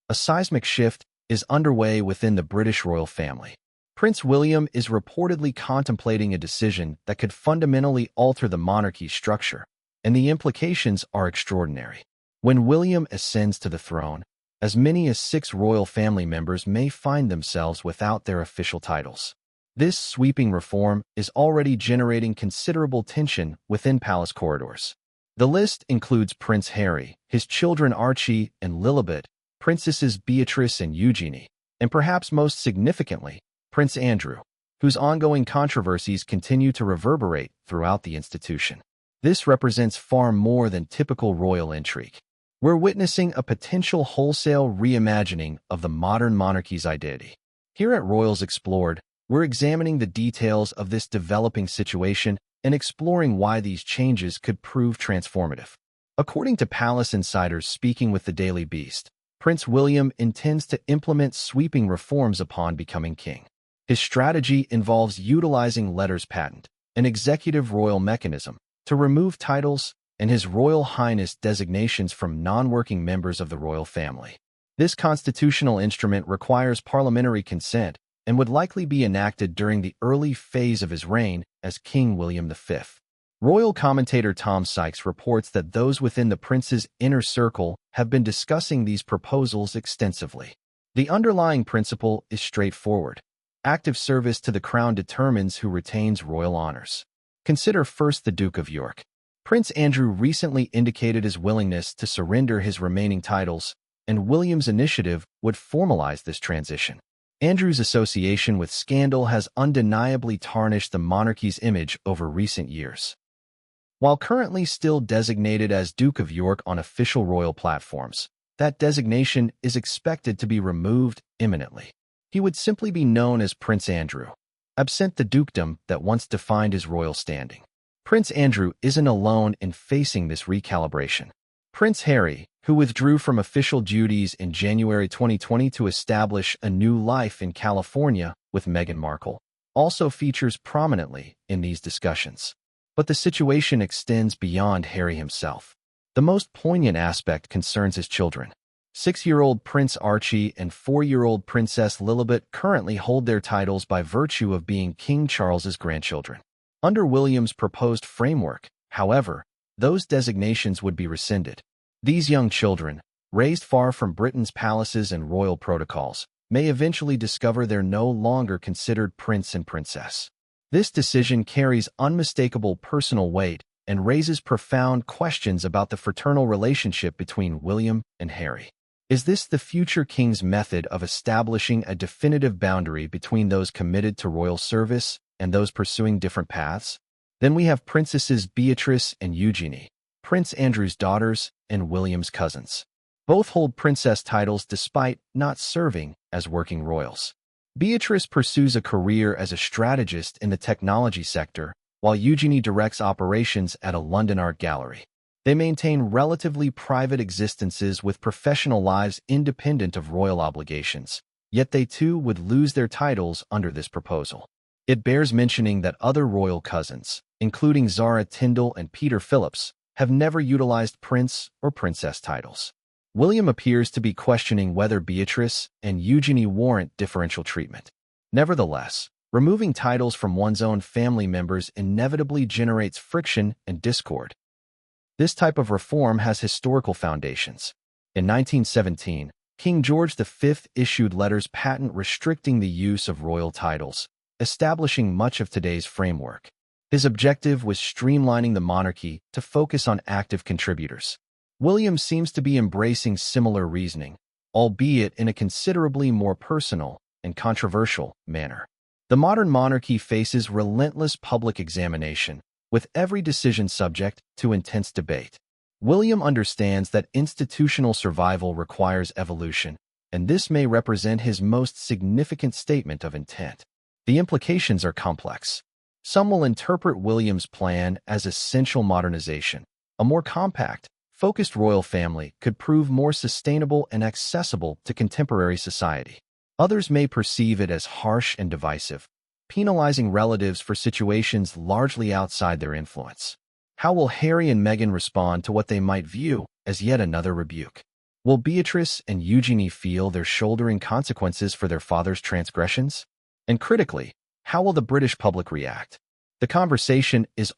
a seismic shift is underway within the British royal family. Prince William is reportedly contemplating a decision that could fundamentally alter the monarchy's structure, and the implications are extraordinary. When William ascends to the throne, as many as 6 royal family members may find themselves without their official titles. This sweeping reform is already generating considerable tension within palace corridors. The list includes Prince Harry, his children Archie and Lilibet, Princesses Beatrice and Eugenie, and perhaps most significantly, Prince Andrew, whose ongoing controversies continue to reverberate throughout the institution. This represents far more than typical royal intrigue. We're witnessing a potential wholesale reimagining of the modern monarchy's identity. Here at Royals Explored, we're examining the details of this developing situation and exploring why these changes could prove transformative. According to palace insiders speaking with the Daily Beast, Prince William intends to implement sweeping reforms upon becoming king. His strategy involves utilizing letters patent, an executive royal mechanism, to remove titles and His Royal Highness designations from non-working members of the royal family. This constitutional instrument requires parliamentary consent and would likely be enacted during the early phase of his reign as King William V. Royal commentator Tom Sykes reports that those within the prince's inner circle have been discussing these proposals extensively. The underlying principle is straightforward. Active service to the crown determines who retains royal honors. Consider first the Duke of York. Prince Andrew recently indicated his willingness to surrender his remaining titles, and William's initiative would formalize this transition. Andrew's association with scandal has undeniably tarnished the monarchy's image over recent years. While currently still designated as Duke of York on official royal platforms, that designation is expected to be removed imminently. He would simply be known as Prince Andrew, absent the dukedom that once defined his royal standing. Prince Andrew isn't alone in facing this recalibration. Prince Harry, who withdrew from official duties in January 2020 to establish a new life in California with Meghan Markle, also features prominently in these discussions. But the situation extends beyond Harry himself. The most poignant aspect concerns his children. 6-year-old Prince Archie and 4-year-old Princess Lilibet currently hold their titles by virtue of being King Charles's grandchildren. Under William's proposed framework, however, those designations would be rescinded. These young children, raised far from Britain's palaces and royal protocols, may eventually discover they're no longer considered prince and princess. This decision carries unmistakable personal weight and raises profound questions about the fraternal relationship between William and Harry. Is this the future king's method of establishing a definitive boundary between those committed to royal service and those pursuing different paths? Then we have Princesses Beatrice and Eugenie, Prince Andrew's daughters and William's cousins. Both hold princess titles despite not serving as working royals. Beatrice pursues a career as a strategist in the technology sector, while Eugenie directs operations at a London art gallery. They maintain relatively private existences with professional lives independent of royal obligations, yet they too would lose their titles under this proposal. It bears mentioning that other royal cousins, including Zara Tindall and Peter Phillips, have never utilized prince or princess titles. William appears to be questioning whether Beatrice and Eugenie warrant differential treatment. Nevertheless, removing titles from one's own family members inevitably generates friction and discord. This type of reform has historical foundations. In 1917, King George V issued letters patent restricting the use of royal titles, establishing much of today's framework. His objective was streamlining the monarchy to focus on active contributors. William seems to be embracing similar reasoning, albeit in a considerably more personal and controversial manner. The modern monarchy faces relentless public examination, with every decision subject to intense debate. William understands that institutional survival requires evolution, and this may represent his most significant statement of intent. The implications are complex. Some will interpret William's plan as essential modernization. A more compact, focused royal family could prove more sustainable and accessible to contemporary society. Others may perceive it as harsh and divisive, penalizing relatives for situations largely outside their influence. How will Harry and Meghan respond to what they might view as yet another rebuke? Will Beatrice and Eugenie feel they're shouldering consequences for their father's transgressions? And critically, how will the British public react? The conversation is